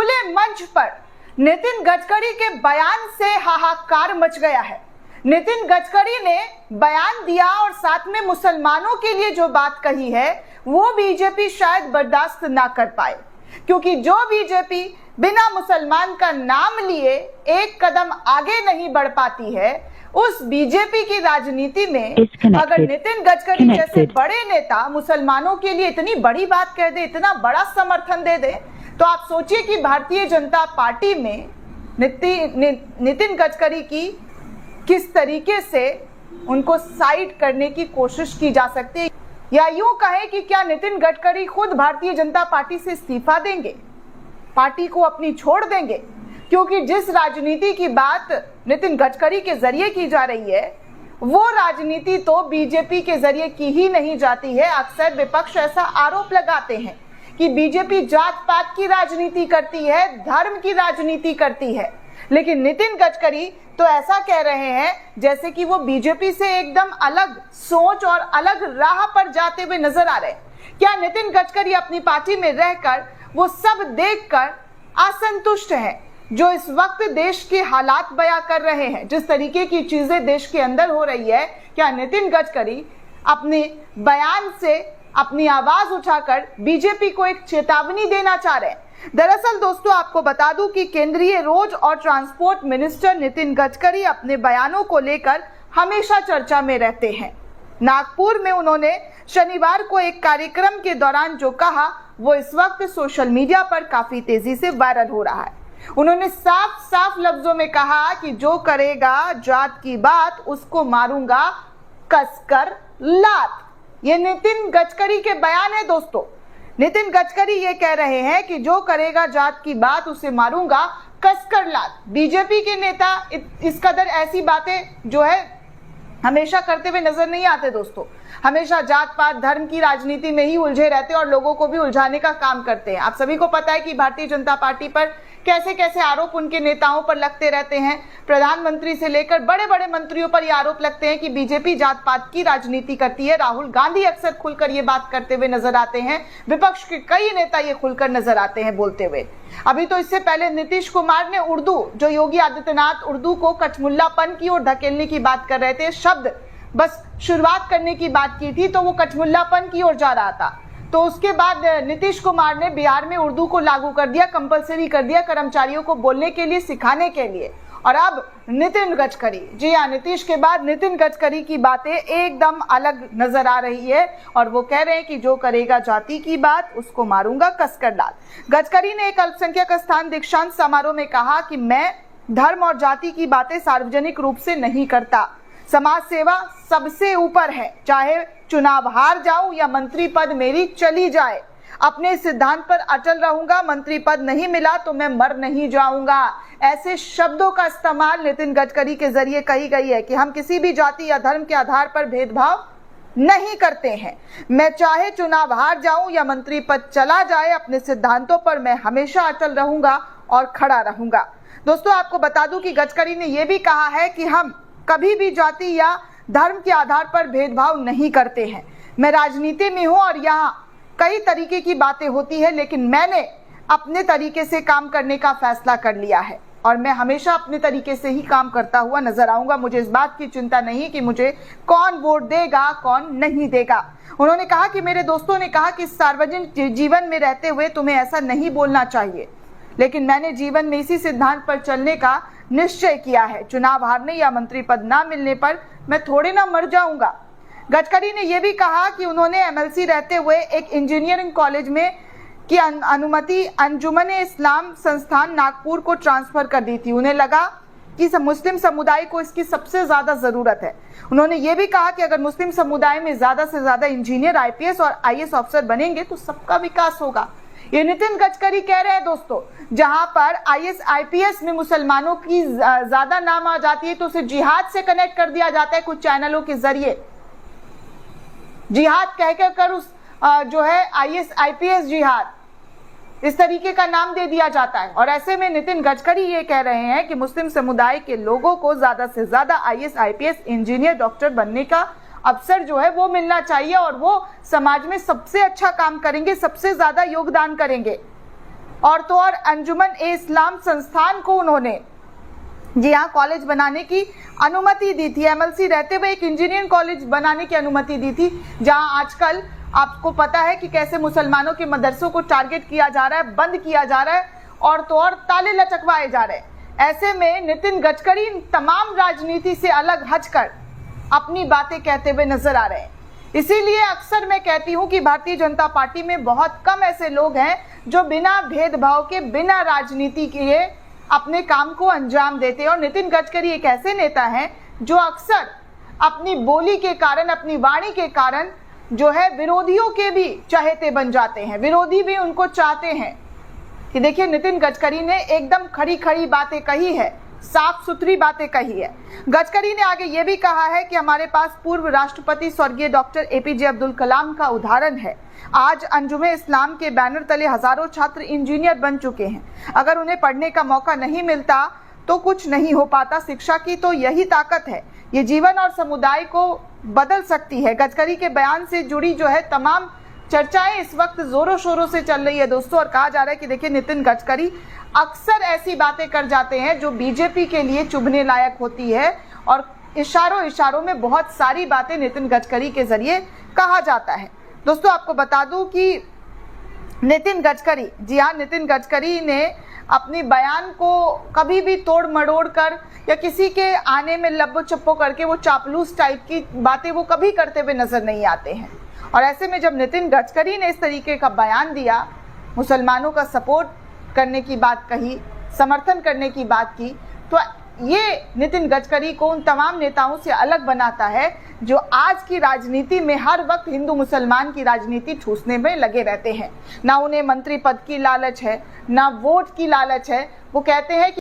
खुले मंच पर नितिन गडकरी के बयान से हाहाकार मच गया है। नितिन गडकरी ने बयान दिया और साथ में मुसलमानों के लिए जो बात कही है वो बीजेपी शायद बर्दाश्त ना कर पाए, क्योंकि जो बीजेपी बिना मुसलमान का नाम लिए एक कदम आगे नहीं बढ़ पाती है, उस बीजेपी की राजनीति में अगर नितिन गडकरी जैसे बड़े नेता मुसलमानों के लिए इतनी बड़ी बात कह दे, इतना बड़ा समर्थन दे दे, तो आप सोचिए कि भारतीय जनता पार्टी में नितिन गडकरी की किस तरीके से उनको साइड करने की कोशिश की जा सकती है, या यूं कहें कि क्या नितिन गडकरी खुद भारतीय जनता पार्टी से इस्तीफा देंगे, पार्टी को अपनी छोड़ देंगे, क्योंकि जिस राजनीति की बात नितिन गडकरी के जरिए की जा रही है वो राजनीति तो बीजेपी के जरिए की ही नहीं जाती है। अक्सर विपक्ष ऐसा आरोप लगाते हैं कि बीजेपी जात पात की राजनीति करती है, धर्म की राजनीति करती है, लेकिन नितिन गडकरी तो ऐसा कह रहे हैं जैसे कि वो बीजेपी से एकदम अलग सोच और अलग राह पर जाते हुए नजर आ रहे हैं। क्या नितिन गडकरी अपनी पार्टी में रहकर वो सब देखकर असंतुष्ट है जो इस वक्त देश के हालात बयां कर रहे हैं, जिस तरीके की चीजें देश के अंदर हो रही है? क्या नितिन गडकरी अपने बयान से अपनी आवाज उठाकर बीजेपी को एक चेतावनी देना चाह रहे हैं? दरअसल दोस्तों, आपको बता दूं कि केंद्रीय रोड और ट्रांसपोर्ट मिनिस्टर नितिन गडकरी अपने बयानों को लेकर हमेशा चर्चा में रहते हैं। नागपुर में उन्होंने शनिवार को एक कार्यक्रम के दौरान जो कहा वो इस वक्त सोशल मीडिया पर काफी तेजी से वायरल हो रहा है। उन्होंने साफ साफ लफ्जों में कहा कि जो करेगा जात की बात उसको मारूंगा कसकर लात। ये नितिन गडकरी के बयान है दोस्तों। नितिन गडकरी ये कह रहे हैं कि जो करेगा जात की बात उसे मारूंगा कसकर लात। बीजेपी के नेता इस कदर ऐसी बातें जो है हमेशा करते हुए नजर नहीं आते दोस्तों। हमेशा जात पात धर्म की राजनीति में ही उलझे रहते हैं और लोगों को भी उलझाने का काम करते हैं। आप सभी को पता है कि भारतीय जनता पार्टी पर कैसे कैसे आरोप उनके नेताओं पर लगते रहते हैं। प्रधानमंत्री से लेकर बड़े बड़े मंत्रियों पर यह आरोप लगते हैं कि बीजेपी जात पात की राजनीति करती है। राहुल गांधी अक्सर खुलकर ये बात करते हुए नजर आते हैं। विपक्ष के कई नेता ये खुलकर नजर आते हैं बोलते हुए। अभी तो इससे पहले नीतीश कुमार ने उर्दू, जो योगी आदित्यनाथ उर्दू को कठमुल्लापन की ओर धकेलने की बात कर रहे थे, शब्द बस शुरुआत करने की बात की थी तो वो कठमुल्लापन की ओर जा रहा था। तो उसके बाद नीतीश कुमार ने बिहार में उर्दू को लागू कर दिया, कंपलसरी कर दिया कर्मचारियों को बोलने के लिए, सिखाने के लिए। और अब नितिन गडकरी, जी हाँ, नीतीश के बाद नितिन गडकरी की बातें एकदम अलग नजर आ रही है और वो कह रहे हैं कि जो करेगा जाति की बात उसको मारूंगा कसकर लात। गडकरी ने एक अल्पसंख्यक स्थान दीक्षांत समारोह में कहा कि मैं धर्म और जाति की बातें सार्वजनिक रूप से नहीं करता। समाज सेवा सबसे ऊपर है, चाहे चुनाव हार जाऊं या मंत्री पद मेरी चली जाए। अपने सिद्धांत पर अटल रहूंगा, मंत्री पद नहीं मिला तो मैं मर नहीं जाऊंगा। ऐसे शब्दों का इस्तेमाल नितिन गडकरी के जरिए कही गई है कि हम किसी भी जाति या धर्म के आधार पर भेदभाव नहीं करते हैं। मैं चाहे चुनाव हार जाऊं या मंत्री पद चला जाए, अपने सिद्धांतों पर मैं हमेशा अटल रहूंगा और खड़ा रहूंगा। दोस्तों, आपको बता दूं कि गडकरी ने यह भी कहा है कि हम कभी भी जाति या धर्म के आधार पर भेदभाव नहीं करते हैं। मैं राजनीति में हूं और यहाँ कई तरीके की बातें होती है, लेकिन मैंने अपने तरीके से काम करने का फैसला कर लिया है और मैं हमेशा अपने तरीके से ही काम करता हुआ नजर आऊंगा। मुझे इस बात की चिंता नहीं कि मुझे कौन वोट देगा कौन नहीं देगा। उन्होंने कहा कि मेरे दोस्तों ने कहा कि सार्वजनिक जीवन में रहते हुए तुम्हें ऐसा नहीं बोलना चाहिए, लेकिन मैंने जीवन में इसी सिद्धांत पर चलने का निश्चय किया है। चुनाव हारने या मंत्री पद ना मिलने पर मैं थोड़े ना मर जाऊंगा। गडकरी ने यह भी कहा कि उन्होंने एमएलसी रहते हुए एक इंजीनियरिंग कॉलेज में की अनुमति अंजुमन-ए इस्लाम संस्थान नागपुर को ट्रांसफर कर दी थी। उन्हें लगा कि मुस्लिम समुदाय को इसकी सबसे ज्यादा जरूरत है। उन्होंने ये भी कहा कि अगर मुस्लिम समुदाय में ज्यादा से ज्यादा इंजीनियर, आईपीएस और आईएएस अफसर बनेंगे तो सबका विकास होगा। ये नितिन गडकरी कह रहे हैं दोस्तों। जहां पर आईएएस आईपीएस में मुसलमानों की ज्यादा नाम आ जाती है तो उसे जिहाद से कनेक्ट कर दिया जाता है। कुछ चैनलों के जरिए जिहाद कहकर उस जो है आईएएस आईपीएस जिहाद इस तरीके का नाम दे दिया जाता है। और ऐसे में नितिन गडकरी ये कह रहे हैं कि मुस्लिम समुदाय के लोगों को ज्यादा से ज्यादा आईएएस आईपीएस इंजीनियर डॉक्टर बनने का अवसर जो है वो मिलना चाहिए और वो समाज में सबसे अच्छा काम करेंगे, सबसे ज्यादा योगदान करेंगे। और तो और अंजुमन ए इस्लाम संस्थान को उन्होंने जी हाँ कॉलेज बनाने की अनुमति दी थी। एमएलसी रहते हुए एक इंजीनियरिंग कॉलेज बनाने की अनुमति दी थी, जहां आजकल आपको पता है कि कैसे मुसलमानों के मदरसों को टारगेट किया जा रहा है, बंद किया जा रहा है और तो और ताले लटकवाए जा रहे हैं। ऐसे में नितिन गडकरी तमाम राजनीति से अलग हटकर अपनी बातें कहते हुए नजर आ रहे हैं। इसीलिए अक्सर मैं कहती हूं कि भारतीय जनता पार्टी में बहुत कम ऐसे लोग हैं जो बिना भेदभाव के, बिना राजनीति के अपने काम को अंजाम देते हैं। और नितिन गडकरी एक ऐसे नेता हैं जो अक्सर अपनी बोली के कारण, अपनी वाणी के कारण जो है विरोधियों के भी चहेते बन जाते हैं। विरोधी भी उनको चाहते हैं कि देखिए नितिन गडकरी ने एकदम खड़ी खड़ी बातें कही है, साफ सुथरी बातें कही है। गडकरी ने आगे ये भी कहा है कि हमारे पास पूर्व राष्ट्रपति स्वर्गीय डॉक्टर एपीजे अब्दुल कलाम का उदाहरण है। आज अंजुमे इस्लाम के बैनर तले हजारों छात्र इंजीनियर बन चुके हैं। अगर उन्हें पढ़ने का मौका नहीं मिलता तो कुछ नहीं हो पाता। शिक्षा की तो यही ताकत है, ये जीवन और समुदाय को बदल सकती है। गडकरी के बयान से जुड़ी जो है तमाम चर्चाएं इस वक्त जोरों शोरों से चल रही है दोस्तों, और कहा जा रहा है कि देखिए नितिन गडकरी अक्सर ऐसी बातें कर जाते हैं जो बीजेपी के लिए चुभने लायक होती है, और इशारों इशारों में बहुत सारी बातें नितिन गडकरी के जरिए कहा जाता है। दोस्तों आपको बता दूं कि नितिन गडकरी, जी हाँ, नितिन गडकरी ने अपनी बयान को कभी भी तोड़ मड़ोड़ कर या किसी के आने में लब्बो चप्पो करके वो चापलूस टाइप की बातें वो कभी करते हुए नजर नहीं आते हैं। और ऐसे में जब नितिन गडकरी ने इस तरीके का बयान दिया, मुसलमानों का सपोर्ट करने की बात कही, समर्थन करने की बात की, तो ये नितिन गडकरी को उन तमाम नेताओं से अलग बनाता है जो आज की राजनीति में हर वक्त हिंदू मुसलमान की राजनीति ठूसने में लगे रहते हैं। ना उन्हें मंत्री पद की लालच है, ना वोट की लालच है। वो कहते हैं कि